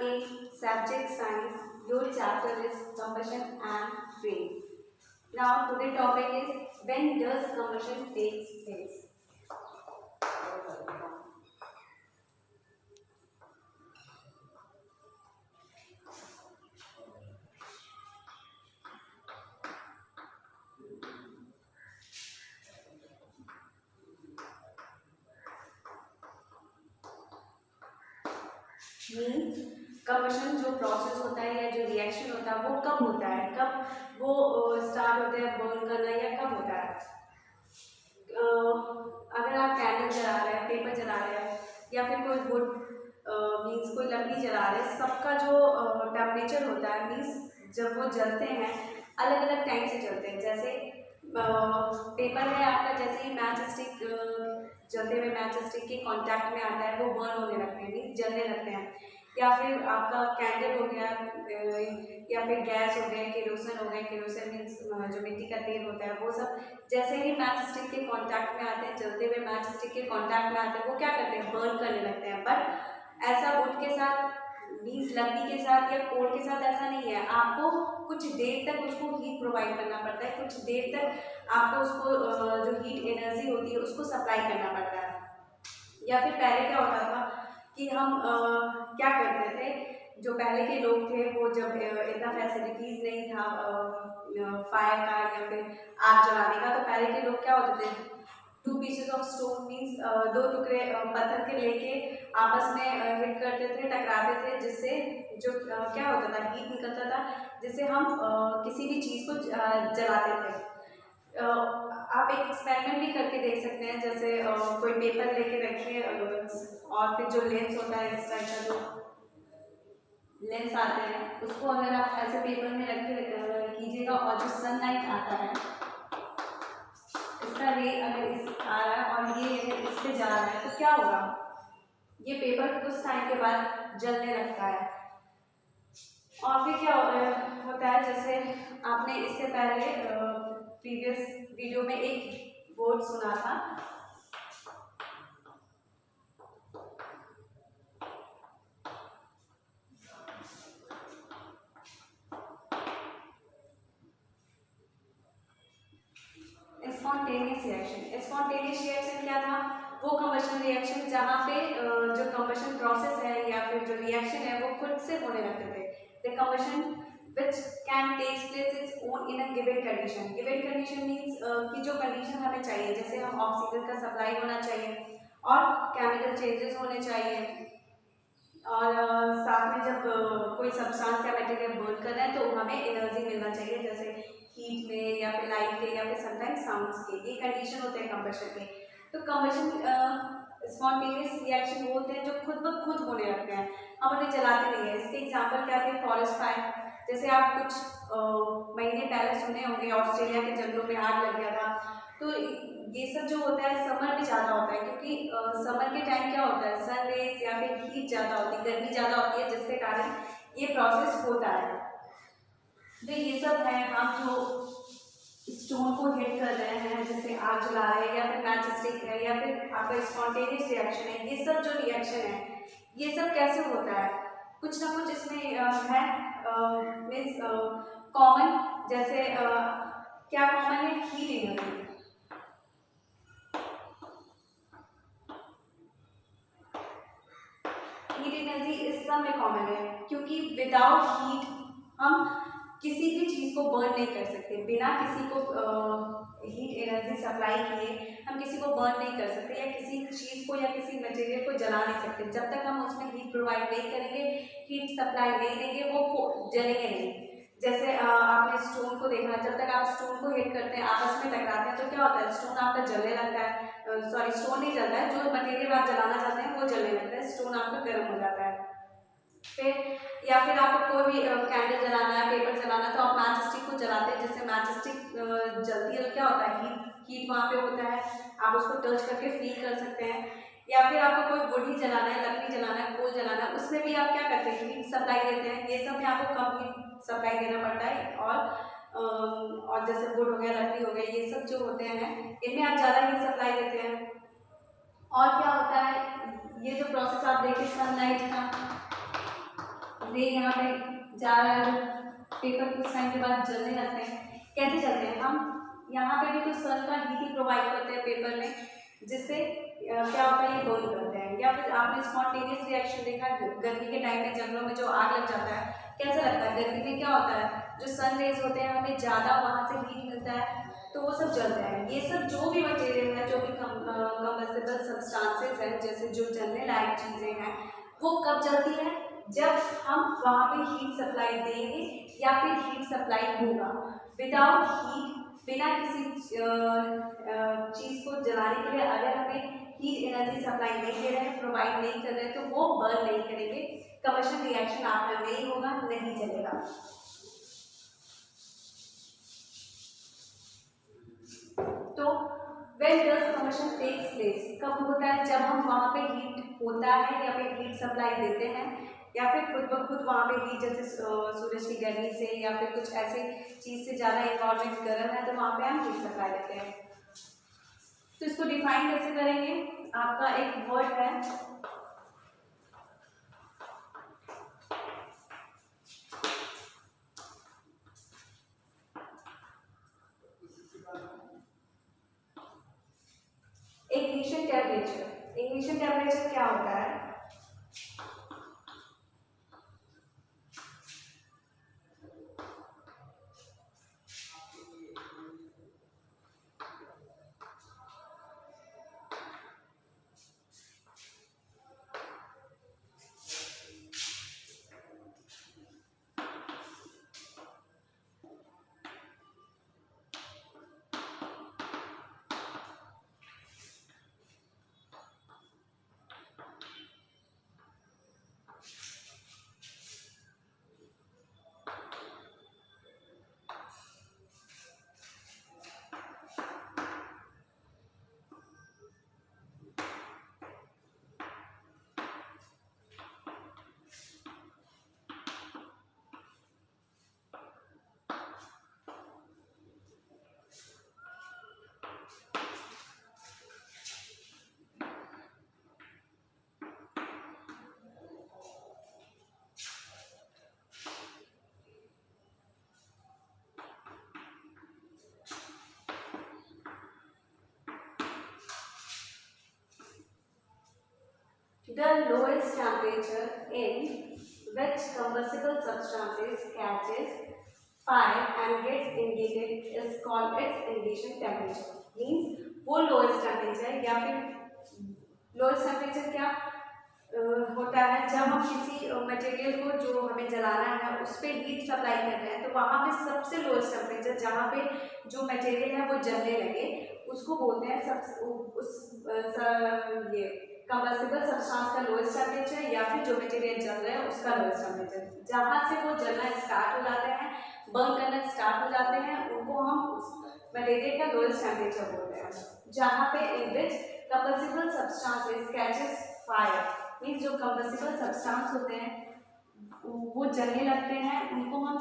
8, Subject Science. Your chapter is Combustion and Flame. Now today's topic is when does combustion takes place? Means combustion जो process होता है या जो reaction होता है वो कब होता है, कब वो स्टार्ट होता है बर्न करना या कब होता है। अगर आप कैंडल जला रहे हैं, पेपर जला रहे हैं या फिर कोई वुड मीन्स कोई लकड़ी जला रहे हैं, सबका जो टेम्परेचर होता है मीन्स जब वो जलते हैं अलग अलग टाइम से जलते हैं। जैसे पेपर है आपका, जैसे ही मैच स्टिक जलते हुए मैच स्टिक के कांटेक्ट में आता है वो बर्न होने लगते हैं मीन्स जलने लगते हैं। या फिर आपका कैंडल हो गया या फिर गैस हो गया, केरोसिन हो गया, केरोसिन मीन्स जो मिट्टी का तेल होता है वो सब जैसे ही मैच स्टिक के कांटेक्ट में आते हैं, जलते हुए मैच स्टिक के कांटेक्ट में आते हैं वो क्या करते हैं, बर्न करने लगते हैं। बट ऐसा वुड के साथ मीन्स लकड़ी के साथ या कोल के साथ ऐसा नहीं है। आपको कुछ देर तक उसको हीट प्रोवाइड करना पड़ता है, कुछ देर तक आपको उसको जो हीट एनर्जी होती है उसको सप्लाई करना पड़ता है। या फिर पहले क्या होता था कि हम क्या करते थे, जो पहले के लोग थे वो जब इतना फैसिलिटीज़ नहीं था फायर का या फिर आग जलाने का, तो पहले के लोग क्या होते थे, 2 pieces ऑफ स्टोन मीन्स 2 टुकड़े पत्थर के लेके आपस में हिट करते थे, टकराते थे, जिससे जो क्या होता था हीट निकलता था, जिससे हम किसी भी चीज़ को जलाते थे। आप एक एक्सपेरिमेंट भी करके देख सकते हैं। जैसे कोई पेपर लेके रखिए और फिर जो लेंस होता है इस टाइप का जो लेंस आते हैं उसको अगर आप ऐसे पेपर में रख के कीजिएगा और जो सनलाइट आता है इसका रे अगर इस आ रहा है और ये इस पे जा रहा है तो क्या होगा, ये पेपर कुछ टाइम के बाद जलने लगता है। और फिर क्या होता है, जैसे आपने इससे पहले प्रीवियस वीडियो में एक वर्ड सुना था, स्पॉन्टेनियस रिएक्शन। स्पॉन्टेनियस रिएक्शन क्या था, वो कम्बशन रिएक्शन जहाँ पे जो कम्बशन प्रोसेस है या फिर जो रिएक्शन है वो खुद से होने लगते थे। The combustion which can take place its own in a given condition. Given condition means कि जो कंडीशन हमें चाहिए, जैसे हम ऑक्सीजन का सप्लाई होना चाहिए और केमिकल चेंजेस होने चाहिए और साथ में जब कोई सब्सटेंस या मटेरियल बर्न कर रहा है तो हमें एनर्जी मिलना चाहिए, जैसे हीट में या फिर लाइट के या फिर समटाइम्स साउंड्स के। ये कंडीशन होते हैं कम्बशन के। तो कम्बशन स्पॉन्टेनियस रिएक्शन बोलते हैं जो खुद ब खुद होने लगते हैं, हम उन्हें जलाते नहीं है। इसके एग्जाम्पल क्या थे, फॉरेस्ट फायर। जैसे आप कुछ महीने पहले सुने होंगे ऑस्ट्रेलिया के जंगलों में आग लग गया था। तो ये सब जो होता है समर में ज़्यादा होता है, क्योंकि समर के टाइम क्या होता है, सन रेज या फिर हीट ज़्यादा होती है, गर्मी ज़्यादा होती है, जिसके कारण ये प्रोसेस होता है। तो ये सब है, हम जो स्टोन को हिट कर रहे हैं, जैसे आग जला रहे हैं या फिर मैच स्टिक है या फिर आपका स्पॉन्टेनियस रिएक्शन है, ये सब जो रिएक्शन है ये सब कैसे होता है, कुछ ना कुछ इसमें है मीन्स कॉमन। जैसे क्या कॉमन है, हीट एनर्जी। हीट एनर्जी इस सब में कॉमन है, क्योंकि विदाउट हीट हम किसी भी चीज़ को बर्न नहीं कर सकते। बिना किसी को हीट एनर्जी सप्लाई किए हम किसी को बर्न नहीं कर सकते या किसी चीज़ को या किसी मटेरियल को जला नहीं सकते। जब तक हम उसमें हीट प्रोवाइड नहीं करेंगे, हीट सप्लाई नहीं देंगे, वो जलेंगे नहीं। जैसे आपने स्टोन को देखा, जब तक आप स्टोन को हिट करते हैं, आपस में टकराते हैं, तो क्या होता है, स्टोन आपका जलने लगता है। सॉरी, स्टोन नहीं जलता है, जो मटेरियल आप जलाना चाहते हैं वो जलने लगता है, स्टोन आपका गर्म हो जाता है। फिर या फिर आपको कोई भी कैंडल जलाना है, पेपर जलाना है, तो आप मैच स्टिक को जलाते हैं, जिससे मैच स्टिक जलती है तो क्या होता है, हीट वहाँ पे होता है, आप उसको टच करके फील कर सकते हैं। या फिर आपको कोई वुड ही जलाना है, लकड़ी जलाना है, कोल जलाना है, उसमें भी आप क्या करते हैं, हीट सप्लाई देते हैं। ये सब में आपको कम हीट सप्लाई देना पड़ता है। और जैसे वुड हो गया, लकड़ी हो गया, ये सब जो होते हैं इनमें आप ज़्यादा हीट सप्लाई देते हैं। और क्या होता है, ये जो प्रोसेस आप देखें सनलाइट का, रे यहाँ पे जा रहा है, पेपर कुछ टाइम के बाद जलने लगते हैं। कैसे चलते हैं? हम यहाँ पे भी तो सन का हीट ही प्रोवाइड करते हैं पेपर में, जिससे क्या होता है, ये बर्न करते हैं। या फिर आपने स्पॉन्टेनियस रिएक्शन देखा है गर्मी के टाइम में जंगलों में जो आग लग जाता है, कैसा लगता है? गर्मी में क्या होता है, जो सन रेज होते हैं हमें ज़्यादा वहाँ से हीट मिलता है, तो वो सब जलते हैं। ये सब जो भी मटेरियल है, जो भी कंबस्टिबल सब्सटेंसेस हैं, जैसे जो जलने लायक चीज़ें हैं, वो कब जलती है? जब हम वहाँ पे हीट सप्लाई देंगे या फिर हीट सप्लाई होगा। विदाउट हीट, बिना किसी चीज़ को जलाने के लिए अगर हमें हीट एनर्जी सप्लाई नहीं दे रहे हैं, प्रोवाइड नहीं कर रहे हैं, तो वो बर्न नहीं करेंगे, कंबशन रिएक्शन आपका नहीं होगा, नहीं चलेगा। तो when does combustion takes place, कब होता है? जब हम वहाँ पे हीट होता है या फिर हीट सप्लाई देते हैं, या फिर खुद ब खुद वहाँ पे हीट, जैसे सूरज की गर्मी से या फिर कुछ ऐसे चीज़ से ज़्यादा इन्वायरमेंट गर्म है, तो वहाँ पे हम हीट सप्लाई देते हैं। तो इसको डिफाइन कैसे करेंगे? आपका एक वर्ड है, इग्निशन टेम्परेचर। इग्निशन टेम्परेचर क्या होता है? The lowest temperature in which combustible substances catches fire and gets ignited is called its ignition temperature. Means वो lowest temperature, या फिर lowest temperature क्या होता है? जब हम किसी मटेरियल को जो हमें जलाना है उस पर हीट सप्लाई कर रहे हैं, तो वहाँ पे सबसे लोएस्ट टेम्परेचर जहाँ पे जो मटेरियल है वो जलने लगे, उसको बोलते हैं ये कंबस्टिबल सब्सटेंस का लोएस्ट टेम्परेचर, या फिर जो मटेरियल जल रहा है उसका लोएस्ट टेम्परेचर। जहाँ से वो जलना स्टार्ट हो जाते हैं, बर्न करना स्टार्ट हो जाते हैं, उनको हम उस मटेरियल का लोएस्ट टेम्परेचर बोलते हैं। जहाँ पे in which combustible substances catches fire, means जो कंबस्टिबल सब्सटेंस होते हैं वो जलने लगते हैं, उनको हम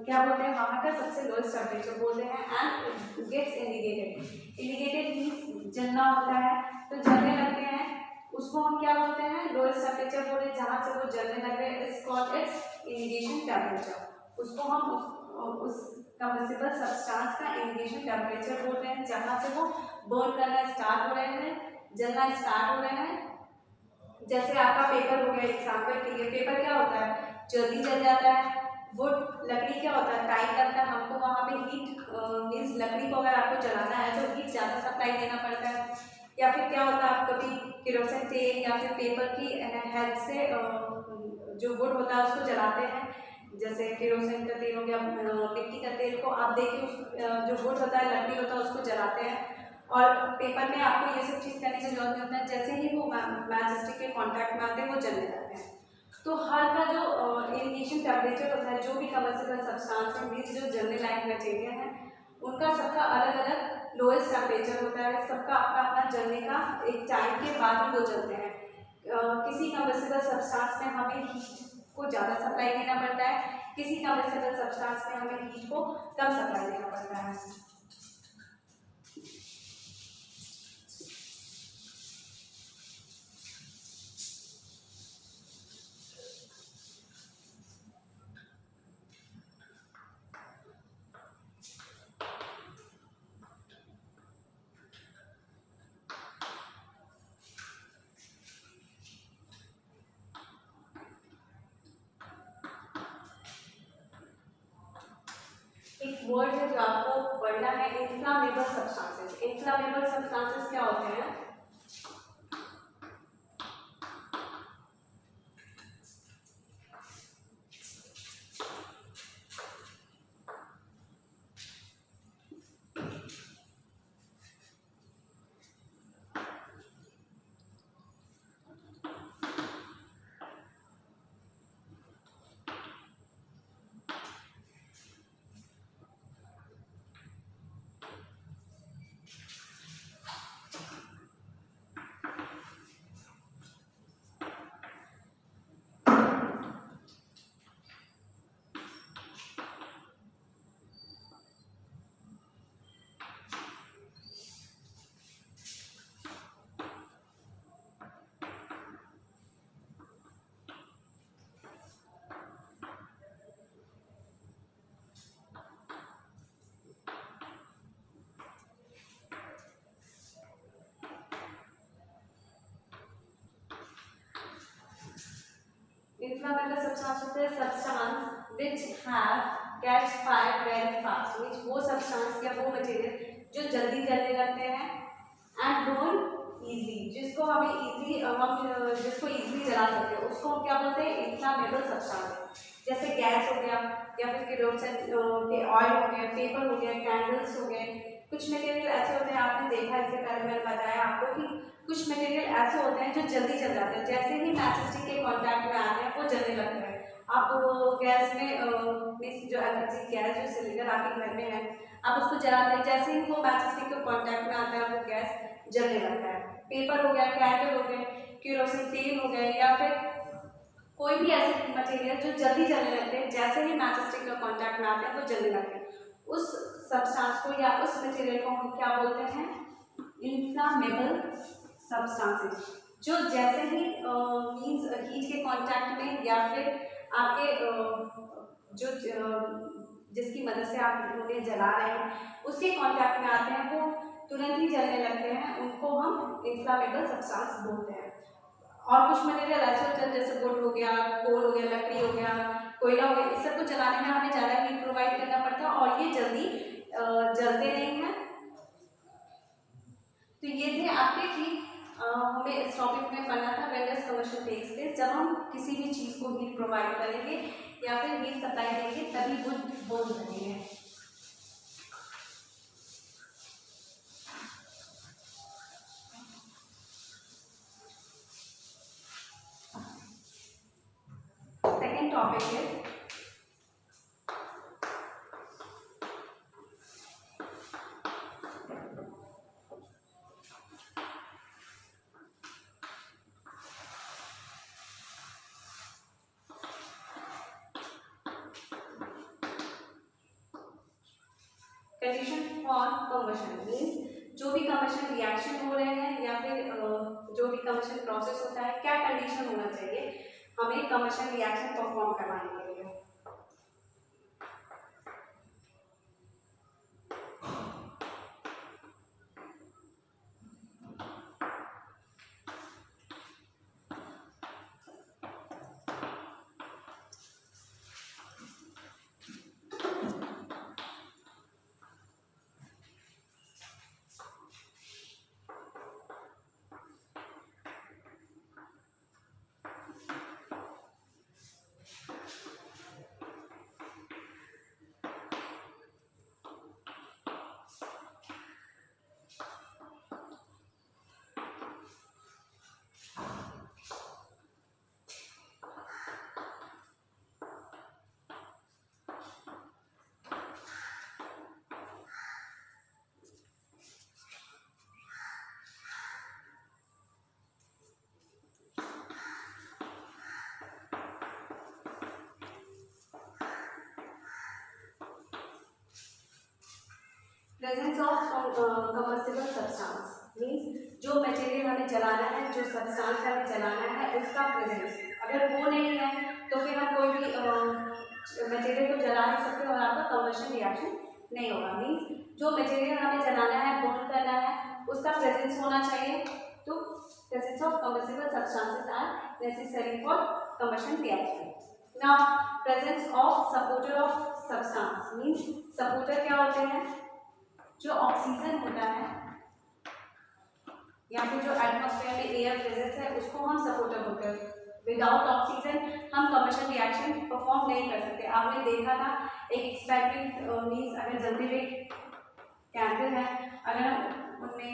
क्या बोलते हैं? वहाँ का सबसे लोएस्ट टेम्परेचर बोलते हैं। And gets indicated. Indicated means जलना होता है, तो जलने लगते हैं, उसको हम क्या बोलते हैं? लोएस्ट टेम्परेचर बोलते हैं। जहाँ से वो जलने लग रहे हैं it's called its indication temperature. उसको हम उस कंबस्टिबल सब्सटेंस का इंडिकेशन टेम्परेचर बोलते हैं, जहाँ से वो बर्न करना स्टार्ट हो रहे हैं, जलना स्टार्ट हो रहे हैं। जैसे आपका पेपर हो गया एग्जाम्पल के लिए, पेपर क्या होता है? जल्दी जल जाता है। वुड, लकड़ी क्या होता है? टाइम लगता है। हमको वहाँ पे हीट मीन्स लकड़ी को अगर आपको जलाना है तो हीट ज़्यादा सप्लाई देना पड़ता है। या फिर क्या होता है, आप कभी केरोसिन तेल या फिर पेपर की हेल्प से जो वुड होता है उसको जलाते हैं, जैसे केरोसिन का तेल हो गया, मिट्टी का तेल को आप देखिए, जो वुड होता है, लकड़ी होता है, उसको जलाते हैं। और पेपर में आपको ये सब चीज़ करने की जरूरत नहीं होता है, जैसे ही वो मैच स्टिक के कॉन्टैक्ट में आते हैं वो जलने लगते हैं। तो हर का जो इंडिकेशन टेम्परेचर होता है, जो भी कंबस्टिबल सब्सटेंस है, मीन्स जो जलने लायक मटेरियल है, उनका सबका अलग अलग लोएस्ट टेम्परेचर होता है। सबका अपना अपना जलने का एक टाइम के बाद ही वो जलते हैं। किसी कंबस्टिबल सब्सटेंस में हमें हीट को ज़्यादा सप्लाई देना पड़ता है, किसी कंबस्टिबल सब्सटेंस में हमें हीट को कम सप्लाई देना पड़ता है। वर्ड है जो आपको पढ़ना है, इन्फ्लामेबल सब्सटेंसेस। इन्फ्लामेबल सब्सटेंसेस क्या होते हैं? Inflammable substance होते हैं substance which have catch fire very fast, which वो substance या वो material जो जल्दी जलने लगते हैं and burn easily, जिसको हमें easily हम जिसको easily जला सकते हैं उसको हम क्या बोलते हैं? inflammable substance। जैसे गैस हो गया या फिर केरोसिन के ऑयल हो गया, पेपर हो गया, कैंडल्स हो गए। कुछ मटेरियल ऐसे होते हैं, आपने देखा इससे पहले मैंने बताया आपको कि कुछ मटेरियल ऐसे होते हैं जो जल्दी जल जाते हैं, जैसे ही मैच स्टिक के कांटेक्ट में आते हैं वो जलने लगते हैं। आप गैस में जो एलपीजी गैस जो सिलेंडर आपके घर में है आप उसको जलाते हैं, जैसे ही वो मैच स्टिक के कांटेक्ट में आता है वो गैस जलने लगता है। पेपर हो गया, कैंडल हो गए, केरोसिन तेल हो गए या फिर कोई भी ऐसे मटेरियल जो जल्दी जलने लगते हैं, जैसे ही मैच स्टिक का कांटेक्ट में आते हैं वो जलने लगते हैं। उस सब्सटेंस को या उस मटेरियल को हम क्या बोलते हैं? इन्फ्लामेबल सब्सटेंसेस, जो जैसे ही मींस हीट के कांटेक्ट में या फिर आपके जो जिसकी मदद से आप उन्हें जला रहे हैं उसके कांटेक्ट में आते हैं वो तुरंत ही जलने लगते हैं, उनको हम इन्फ्लामेबल सब्सटेंस बोलते हैं। और कुछ मटेरियल ऐसे होते हैं जैसे वुड हो गया, कोल हो गया, लकड़ी हो गया, कोयला हो गया, इस सबको जलाने में हमें ज़्यादा हीट प्रोवाइड करना पड़ता है और ये जल्दी जलते नहीं हैं। तो ये थे आपके कि हमें इस टॉपिक में पढ़ना था when does combustion takes place, जब हम किसी भी चीज़ को हीट प्रोवाइड करेंगे या फिर हीट सप्लाई देंगे तभी वुड बर्न बनेंगे। सेकेंड टॉपिक है कंडीशन फॉर कम्बशन, मीन्स जो भी कम्बशन रिएक्शन हो रहे हैं या फिर जो भी कम्बशन प्रोसेस होता है क्या कंडीशन होना चाहिए हमें कम्बशन रिएक्शन परफॉर्म करवाने के लिए। Presence of combustible substance means जो मटेरियल हमें जलाना है, जो सब्सटेंस हमें जलाना है उसका प्रेजेंस, अगर वो नहीं है तो फिर हम कोई भी मटेरियल को जला नहीं सकते और आपका कम्बशन रिएक्शन नहीं होगा। मीन्स जो मटेरियल हमें जलाना है, बर्न करना है, उसका प्रेजेंस होना चाहिए। तो presence of combustible substances are necessary for combustion reaction. Now presence of supporter of substance means supporter क्या होते हैं, जो ऑक्सीजन होता है या फिर जो एटमॉस्फेयर में एयर प्रेजेंस है उसको हम सपोर्टर बोलते हैं। विदाउट ऑक्सीजन हम कंबशन रिएक्शन परफॉर्म नहीं कर सकते। आपने देखा था एक एक्सपेरिमेंट मीन्स अगर जलते हुए कैंडल है, अगर हम उनमें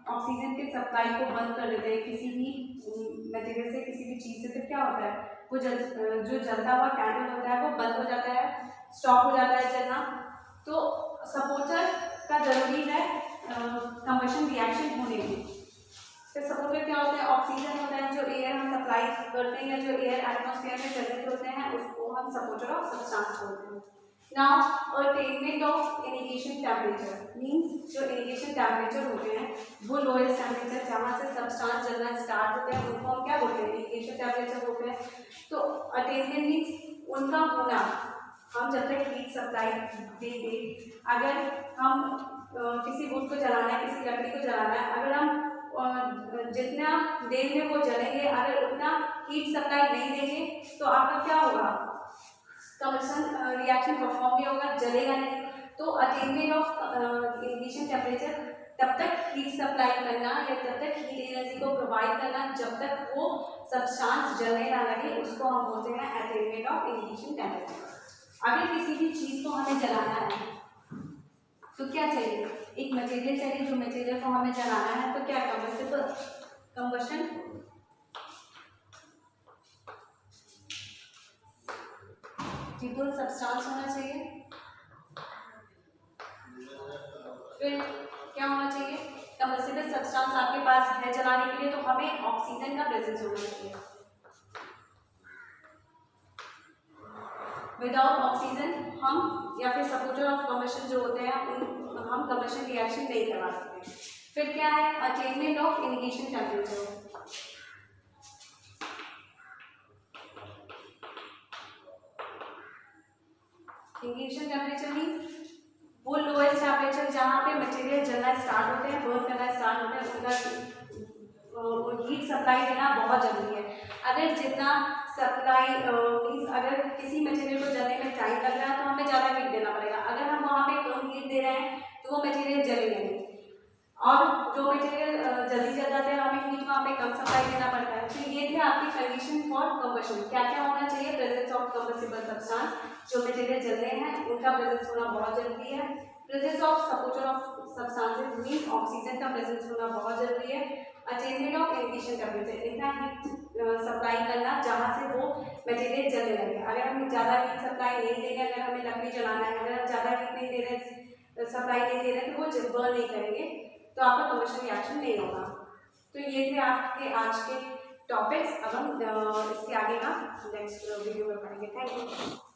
ऑक्सीजन के सप्लाई को बंद कर देते हैं किसी भी मटेरियल से, किसी भी चीज़ से, तो क्या होता है वो जो जलता हुआ कैंडल होता है वो बंद हो जाता है, स्टॉप हो जाता है जलना। तो सपोर्टर का जरूरी है कंबशन रिएक्शन होने में। तो सपोर्टर क्या होता है, ऑक्सीजन होता है, जो एयर हम सप्लाई करते हैं या जो एयर एटमॉस्फेयर में प्रेजेंट होते हैं उसको हम सपोर्टर ऑफ सब्सटेंस बोलते हैं। Now attainment of initial temperature means जो इनिशियल टेम्परेचर होते हैं वो लोएस्ट टेम्परेचर जहाँ से सब्सटेंस जलना स्टार्ट होते हैं उनको हम क्या बोलते हैं, इनिशियल टेम्परेचर बोलते हैं। तो अटेनमेंट मीन्स उनका होना, हम जब तक हीट सप्लाई देंगे, अगर हम किसी वुड को जलाना है, किसी लकड़ी को जलाना है, अगर हम जितना देर में वो जलेंगे अगर उतना हीट सप्लाई नहीं देंगे तो आपका क्या होगा, कंबशन रिएक्शन परफॉर्म भी होगा, जलेगा नहीं। तो अटेनमेंट ऑफ इनिशियल टेम्परेचर तब तक हीट सप्लाई करना या तब तक हीट एनर्जी को प्रोवाइड करना जब तक वो सब्सटेंस जलने ना लगे, उसको हम बोलते हैं अटेनमेंट ऑफ इनिशियल टेम्परेचर। अगर किसी भी चीज़ को हमें जलाना है तो क्या चाहिए, एक मटेरियल चाहिए, जो मटेरियल को हमें जलाना है तो क्या कंबस्टिबल कंबशन ट्यूबल सब्सटेंस होना चाहिए। फिर क्या होना चाहिए, कंबस्टिबल सब्सटेंस आपके पास है जलाने के लिए तो हमें ऑक्सीजन का प्रेजेंस होना चाहिए। विदाउट ऑक्सीजन हम या फिर सपोर्टर ऑफ कंबशन जो होते हैं हम कंबशन रिएक्शन नहीं करवा सकते। फिर क्या है, attainment of initial temperature. Initial temperature means वो लोएस्ट टेम्परेचर जहाँ पे मटेरियल जलना स्टार्ट होते हैं, बर्न करना स्टार्ट होते हैं, उनका हीट सप्लाई देना बहुत जरूरी है। अगर जितना सप्लाई मीन्स अगर किसी मटेरियल को जलने में टाइम लग रहा है तो हमें ज़्यादा हीट देना पड़ेगा। अगर हम वहाँ पे कम हीट दे रहे हैं तो वो मटेरियल जलेगा नहीं, और जो मटेरियल जल्दी जल जाते हैं हमें हीट वहाँ पे कम सप्लाई देना पड़ता है। तो ये थे आपकी कंडीशन फॉर कंबशन। क्या क्या होना चाहिए, प्रेजेंस ऑफ कंबस्टिबल सब्सटेंस, जो मटेरियल जल रहे हैं उनका प्रेजेंस होना बहुत जरूरी है। Presence of supporter of substances means oxygen का प्रेजेंस होना बहुत जरूरी है। अटेनमेंट ऑफ इनिशियल टेम्परेचर, इतना हीट सप्लाई करना जहाँ से वो मटेरियल जलने लगे। अगर हम ज़्यादा हीट सप्लाई नहीं देंगे, अगर हमें लकड़ी जलाना है, अगर हम ज़्यादा हीट नहीं दे रहे, सप्लाई नहीं दे रहे तो वो बर्न नहीं करेंगे, तो आपका कंबशन रिएक्शन नहीं होगा। तो ये थे आपके आज के टॉपिक्स। अब हम इसके आगे का नेक्स्ट वीडियो में पढ़ेंगे। Thank you.